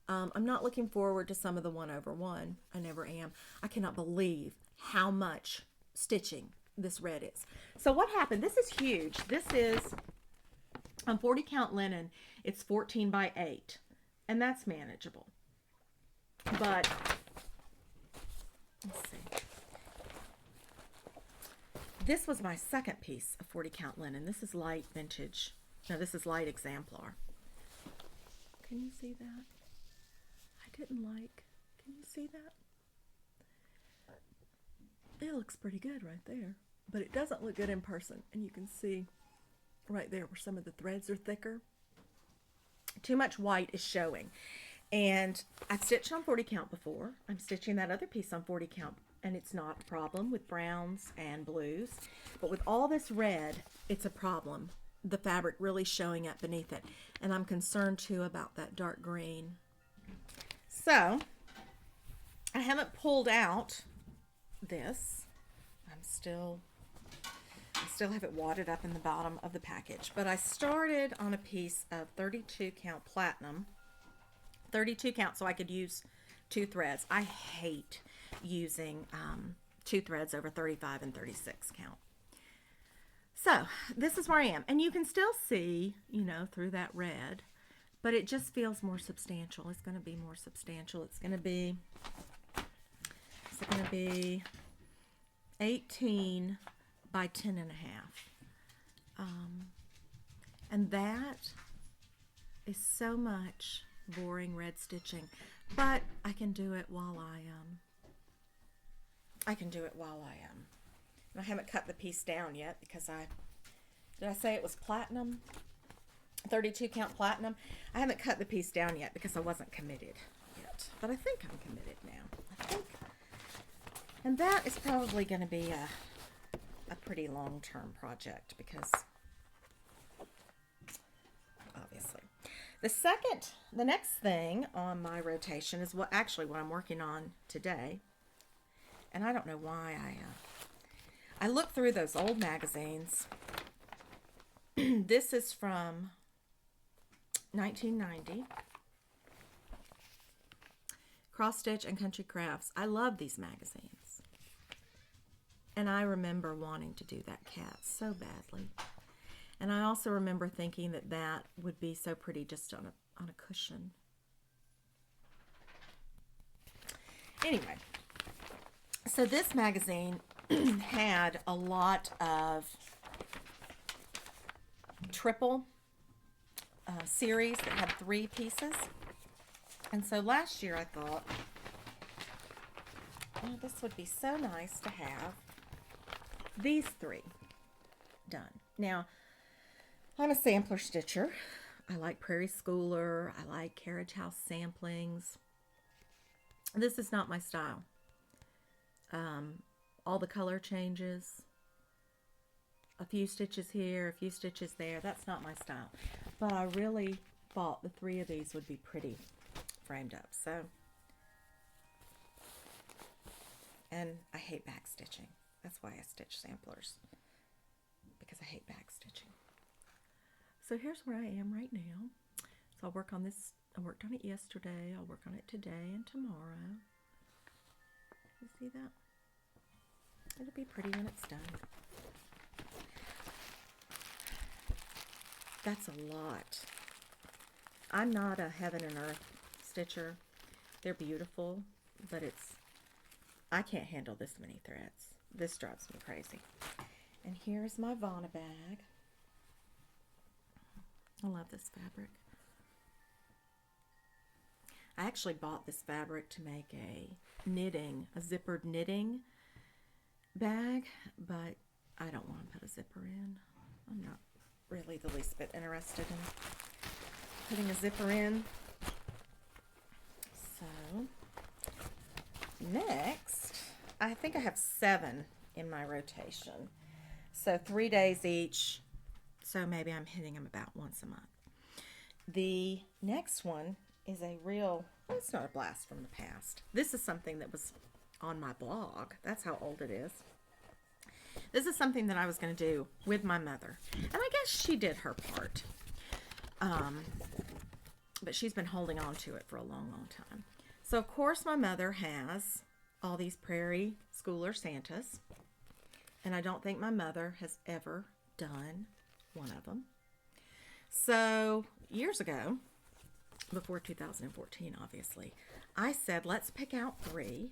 I'm not looking forward to some of the 1/1. I never am. I cannot believe how much stitching this red is. So what happened? This is huge. This is on 40 count linen. It's 14 by 8, and that's manageable. But let's see. This was my second piece of 40 count linen. This is light vintage. No, this is light exemplar. Can you see that? Can you see that? It looks pretty good right there, but it doesn't look good in person. And you can see right there where some of the threads are thicker. Too much white is showing. And I've stitched on 40 count before. I'm stitching that other piece on 40 count, and it's not a problem with browns and blues. But with all this red, it's a problem. The fabric really showing up beneath it. And I'm concerned too about that dark green. So, I haven't pulled out this. I still have it wadded up in the bottom of the package. But I started on a piece of 32 count platinum. 32 count so I could use 2 threads. I hate using 2 threads over 35 and 36 count. So this is where I am. And you can still see, through that red, but it just feels more substantial. It's going to be more substantial. It's going to be 18 by 10 and a half. And that is so much boring red stitching, but I can do it while I haven't cut the piece down yet because did I say it was platinum? 32 count platinum. I haven't cut the piece down yet because I wasn't committed yet, but I think I'm committed now. And that is probably going to be a pretty long-term project because obviously. The next thing on my rotation is what I'm working on today. And I don't know why I looked through those old magazines This is from 1990. Cross Stitch and Country Crafts. I love these magazines. And I remember wanting to do that cat so badly. And I also remember thinking that that would be so pretty just on a cushion. Anyway, so this magazine had a lot of triple series that had 3 pieces. And so last year I thought, oh, this would be so nice to have these 3 done. Now, I'm a sampler stitcher. I like Prairie Schooler. I like Carriage House samplings. This is not my style. All the color changes, a few stitches here, a few stitches there. That's not my style. But I really thought the 3 of these would be pretty framed up. So, and I hate back stitching. That's why I stitch samplers, because I hate back stitching. So here's where I am right now. So I'll work on this. I worked on it yesterday. I'll work on it today and tomorrow. You see that? It'll be pretty when it's done. That's a lot. I'm not a heaven and earth stitcher. They're beautiful, but I can't handle this many threads. This drives me crazy. And here's my Vonna bag. I love this fabric. I actually bought this fabric to make a zippered knitting bag, but I don't want to put a zipper in. I'm not really the least bit interested in putting a zipper in. So, next, I think I have 7 in my rotation. So 3 days each. So maybe I'm hitting them about once a month. The next one is well, it's not a blast from the past. This is something that was on my blog. That's how old it is. This is something that I was going to do with my mother. And I guess she did her part. But she's been holding on to it for a long, long time. So, of course, my mother has all these Prairie Schooler Santas. And I don't think my mother has ever done one of them. So, years ago, before 2014, obviously, I said, let's pick out 3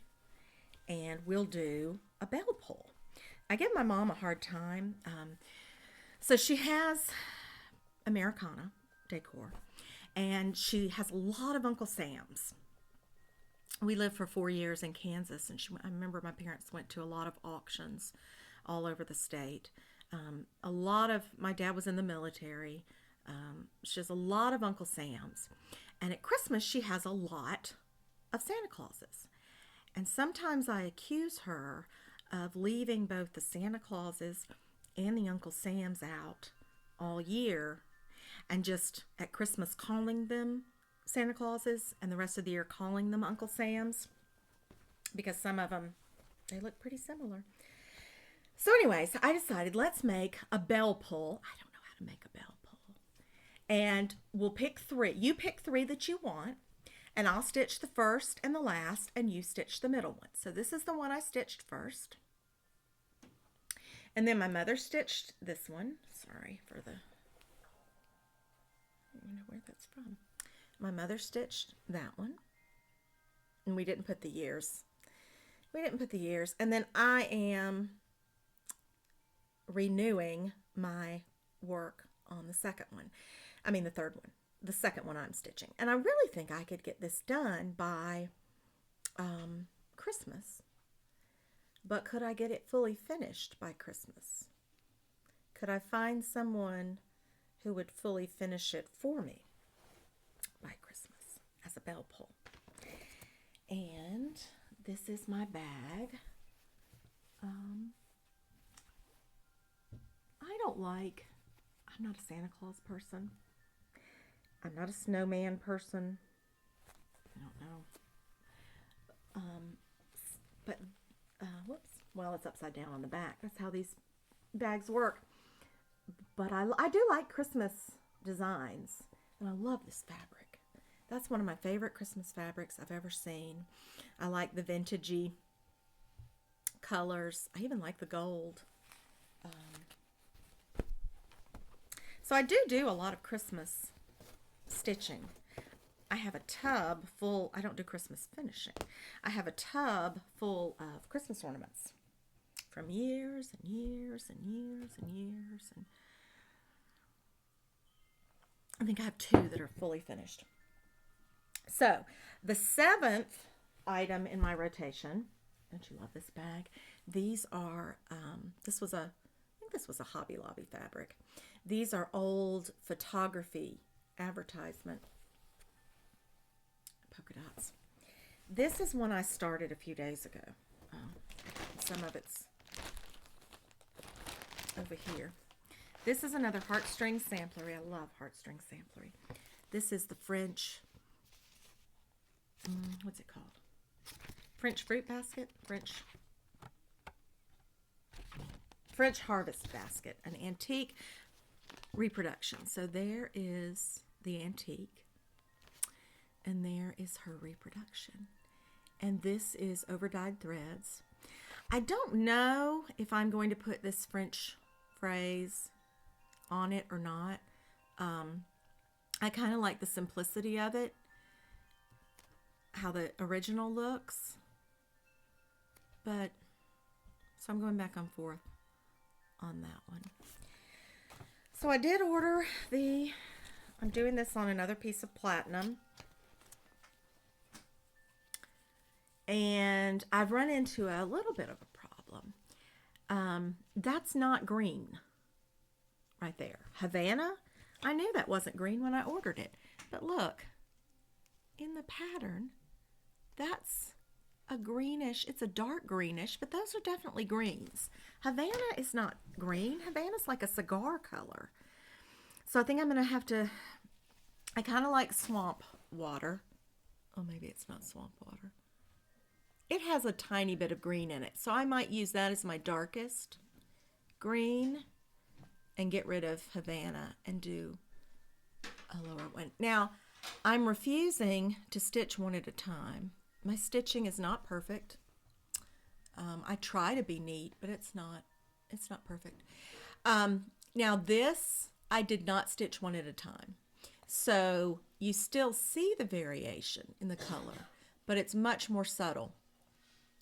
and we'll do a bell pull. I give my mom a hard time. So she has Americana decor, and she has a lot of Uncle Sam's. We lived for 4 years in Kansas, and I remember my parents went to a lot of auctions all over the state. My dad was in the military. She has a lot of Uncle Sam's. And at Christmas, she has a lot of Santa Clauses. And sometimes I accuse her of leaving both the Santa Clauses and the Uncle Sam's out all year, and just at Christmas calling them Santa Clauses and the rest of the year calling them Uncle Sam's, because some of them, they look pretty similar. So anyways, I decided, let's make a bell pull. I don't know how to make a bell pull. And we'll pick 3. You pick 3 that you want, and I'll stitch the first and the last, and you stitch the middle one. So this is the one I stitched first. And then my mother stitched this one. Sorry for the, I don't know where that's from. My mother stitched that one. And we didn't put the years. And then I am renewing my work on the second one. I mean the third one. The second one I'm stitching. And I really think I could get this done by Christmas. But could I get it fully finished by Christmas? Could I find someone who would fully finish it for me by Christmas as a bell pull? And this is my bag. I'm not a Santa Claus person. I'm not a snowman person. I don't know. Whoops. Well, it's upside down on the back. That's how these bags work. But I do like Christmas designs, and I love this fabric. That's one of my favorite Christmas fabrics I've ever seen. I like the vintagey colors. I even like the gold. So I do a lot of Christmas stitching. I have a tub full, I don't do Christmas finishing. I have a tub full of Christmas ornaments from years and years and years and years. And I think I have 2 that are fully finished. So the 7th item in my rotation, don't you love this bag? These are, this was a Hobby Lobby fabric. These are old photography advertisement polka dots. This is one I started a few days ago. Some of it's over here. This is another heartstring samplery. I love heartstring samplery. This is the French, what's it called? French fruit basket? French harvest basket, an antique reproduction. So there is the antique, and there is her reproduction. And this is over-dyed threads. I don't know if I'm going to put this French phrase on it or not. I kind of like the simplicity of it, how the original looks. But, so I'm going back and forth on that one. So I did order I'm doing this on another piece of platinum. And I've run into a little bit of a problem. That's not green right there. Havana, I knew that wasn't green when I ordered it. But look, in the pattern, that's a greenish, it's a dark greenish, but those are definitely greens. Havana is not green. Havana's like a cigar color. So I think I'm going to have to, I kind of like swamp water. Oh, maybe it's not swamp water. It has a tiny bit of green in it, so I might use that as my darkest green and get rid of Havana and do a lower one. Now, I'm refusing to stitch one at a time. My stitching is not perfect. I try to be neat, but it's not perfect. Now this, I did not stitch one at a time. So you still see the variation in the color, but it's much more subtle.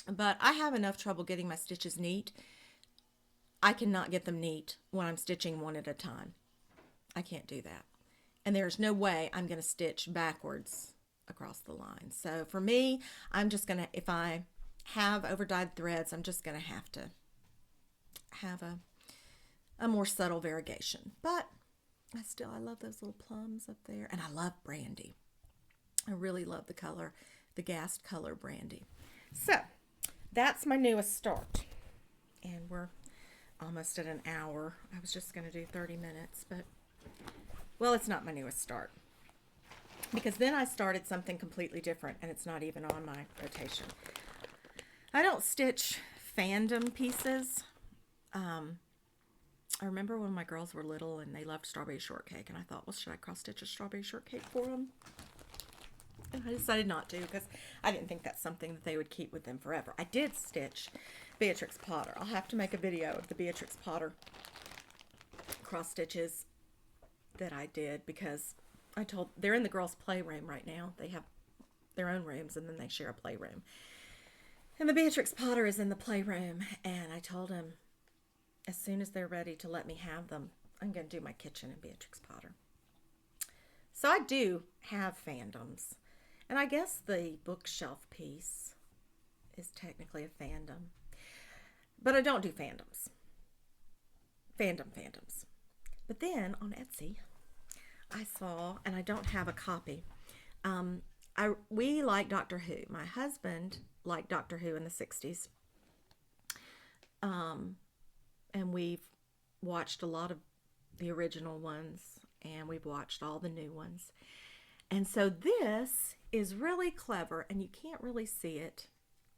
But I have enough trouble getting my stitches neat. I cannot get them neat when I'm stitching one at a time. I can't do that. And there's no way I'm going to stitch backwards across the line. So for me, I'm just going to, if I have over-dyed threads, I'm just going to have a more subtle variegation. But I love those little plums up there. And I love brandy. I really love the color, the gassed color brandy. So that's my newest start. And we're almost at an hour. I was just going to do 30 minutes, but, well, it's not my newest start. Because then I started something completely different, and it's not even on my rotation. I don't stitch fandom pieces. I remember when my girls were little and they loved strawberry shortcake, and I thought, well, should I cross-stitch a strawberry shortcake for them? And I decided not to because I didn't think that's something that they would keep with them forever. I did stitch Beatrix Potter. I'll have to make a video of the Beatrix Potter cross-stitches that I did because they're in the girls' playroom right now. They have their own rooms, and then they share a playroom. And the Beatrix Potter is in the playroom, and I told him as soon as they're ready to let me have them, I'm going to do my kitchen in Beatrix Potter. So I do have fandoms, and I guess the bookshelf piece is technically a fandom, but I don't do fandoms. Fandoms. But then on Etsy, I saw, and I don't have a copy. We like Doctor Who. My husband liked Doctor Who in the 60s. And we've watched a lot of the original ones, and we've watched all the new ones. And so this is really clever, and you can't really see it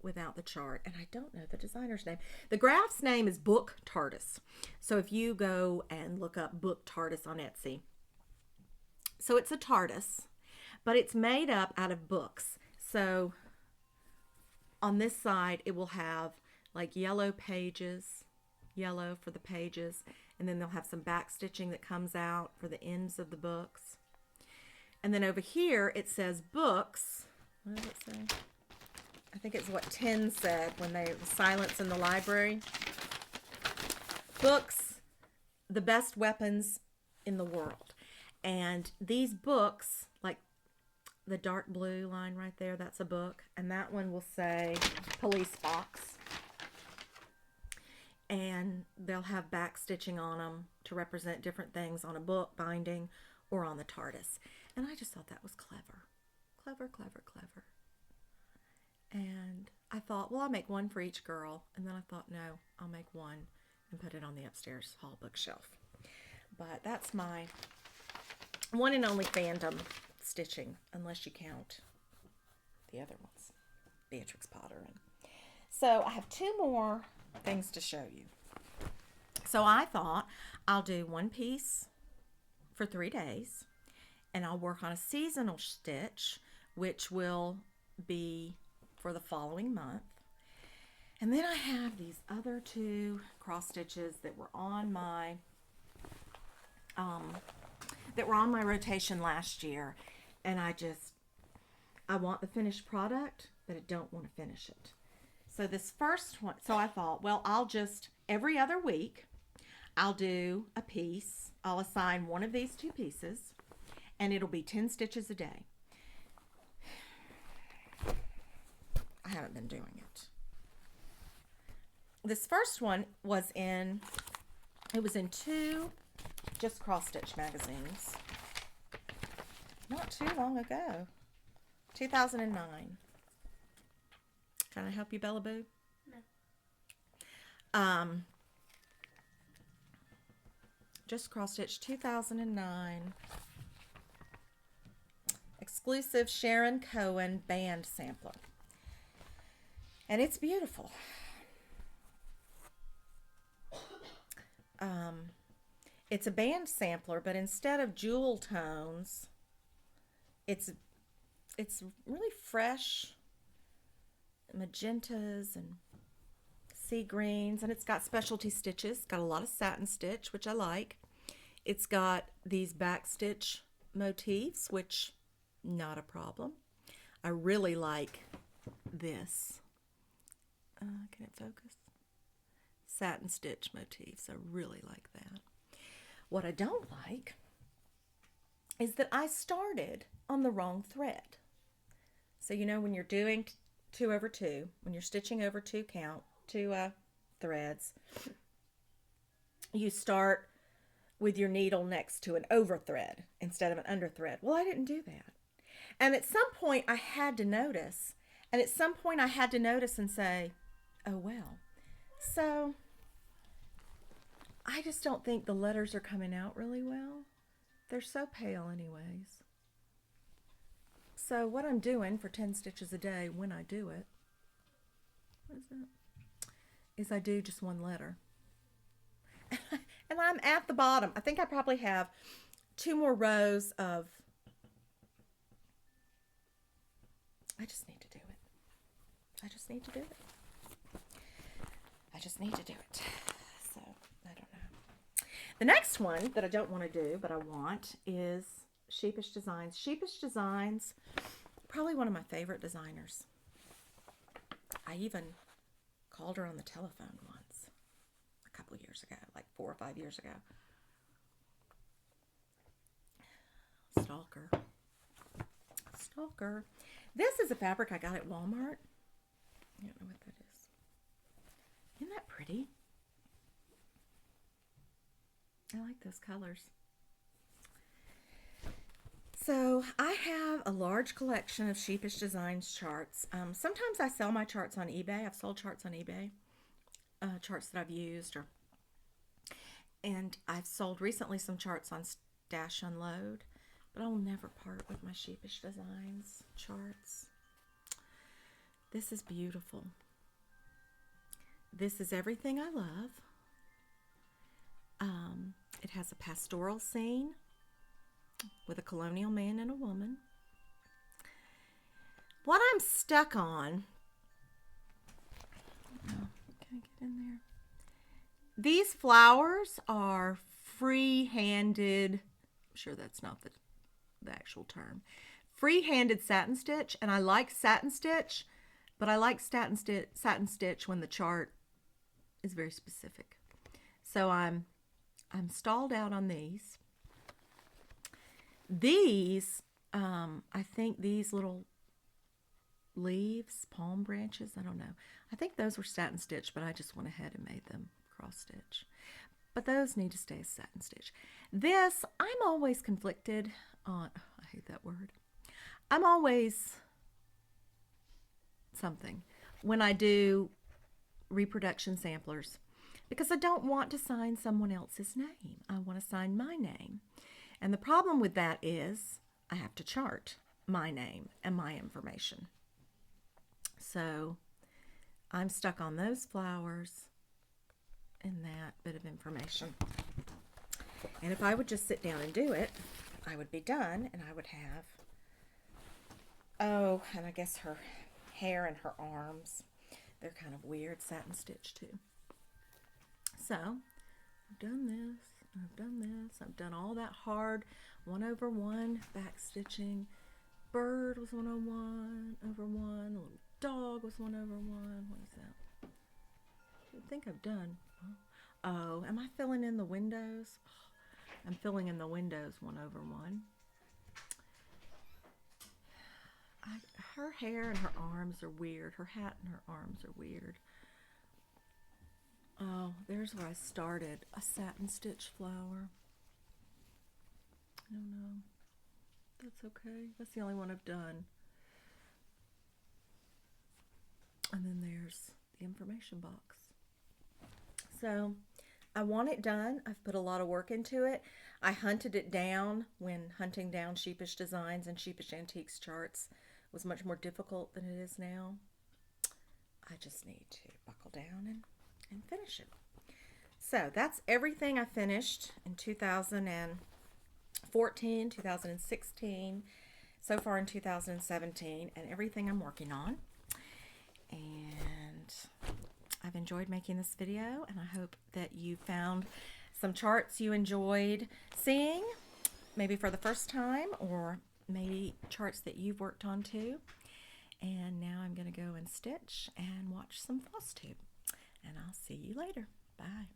without the chart, and I don't know the designer's name. The graph's name is Book TARDIS. So if you go and look up Book TARDIS on Etsy, so it's a TARDIS, but it's made up out of books. So on this side, it will have like yellow pages, yellow for the pages, and then they'll have some back stitching that comes out for the ends of the books. And then over here, it says books. What does it say? I think it's what Tin said when they silence in the library. Books, the best weapons in the world. And these books, like the dark blue line right there, that's a book. And that one will say police box. And they'll have back stitching on them to represent different things on a book binding or on the TARDIS. And I just thought that was clever. Clever, clever, clever. And I thought, well, I'll make one for each girl. And then I thought, no, I'll make one and put it on the upstairs hall bookshelf. But that's my one and only fandom stitching, unless you count the other ones, Beatrix Potter. And so I have two more things to show you. So I thought I'll do one piece for 3 days, and I'll work on a seasonal stitch, which will be for the following month. And then I have these other two cross stitches that were on my rotation last year, and I want the finished product, but I don't want to finish it. So this first one, so I thought, well, I'll just every other week I'll do a piece. I'll assign one of these two pieces, and it'll be 10 stitches a day. I haven't been doing it. This first one was in 2 Just Cross Stitch magazines. Not too long ago. 2009. Can I help you, Bella Boo? No. Just Cross Stitch 2009. Exclusive Sharon Cohen band sampler. And it's beautiful. It's a band sampler, but instead of jewel tones, it's really fresh magentas and sea greens, and it's got specialty stitches. Got a lot of satin stitch, which I like. It's got these back stitch motifs, which not a problem. I really like this. Can it focus? Satin stitch motifs. I really like that. What I don't like is that I started on the wrong thread. So you know when you're doing 2 over 2, when you're stitching over 2 threads, you start with your needle next to an over thread instead of an under thread. Well, I didn't do that. And at some point I had to notice, and say, oh well. So I just don't think the letters are coming out really well. They're so pale anyways. So what I'm doing for 10 stitches a day when I do it, what is that? Is I do just one letter. And I'm at the bottom. I think I probably have 2 more rows of, I just need to do it. I just need to do it. So, I don't know. The next one that I don't want to do, but I want, is Sheepish Designs. Sheepish Designs, probably one of my favorite designers. I even called her on the telephone once, a couple of years ago, like 4 or 5 years ago. Stalker. This is a fabric I got at Walmart. I don't know what that is. Isn't that pretty? I like those colors. So I have a large collection of Sheepish Designs charts. Sometimes I sell my charts on eBay. I've sold charts on eBay, charts that I've used, and I've sold recently some charts on Stash Unload, but I will never part with my Sheepish Designs charts. This is beautiful. This is everything I love. It has a pastoral scene with a colonial man and a woman. What I'm stuck on, can I get in there? These flowers are free-handed, I'm sure that's not the actual term, free-handed satin stitch, and I like satin stitch, but I like satin stitch when the chart is very specific. So I'm stalled out on these. These, I think these little leaves, palm branches, I don't know. I think those were satin stitch, but I just went ahead and made them cross stitch. But those need to stay as satin stitch. This, I'm always conflicted on, I hate that word. I'm always something when I do reproduction samplers, because I don't want to sign someone else's name. I want to sign my name. And the problem with that is I have to chart my name and my information. So I'm stuck on those flowers and that bit of information. And if I would just sit down and do it, I would be done, and I would have, oh, and I guess her hair and her arms, they're kind of weird, satin stitch too. So I've done this, I've done this, I've done all that hard 1/1 back stitching. Bird was 1/1 over 1, a little dog was 1/1. What is that? I think I've done. Oh, am I filling in the windows? Oh, I'm filling in the windows 1/1. Her hair and her arms are weird. Her hat and her arms are weird. Oh, there's where I started. A satin stitch flower. I don't know. That's okay. That's the only one I've done. And then there's the information box. So I want it done. I've put a lot of work into it. I hunted it down when hunting down Sheepish Designs and Sheepish Antiques charts was much more difficult than it is now. I just need to buckle down and finish it. So that's everything I finished in 2014, 2016, so far in 2017, and everything I'm working on. And I've enjoyed making this video, and I hope that you found some charts you enjoyed seeing, maybe for the first time, or maybe charts that you've worked on too. And now I'm going to go and stitch and watch some Flosstube. And I'll see you later. Bye.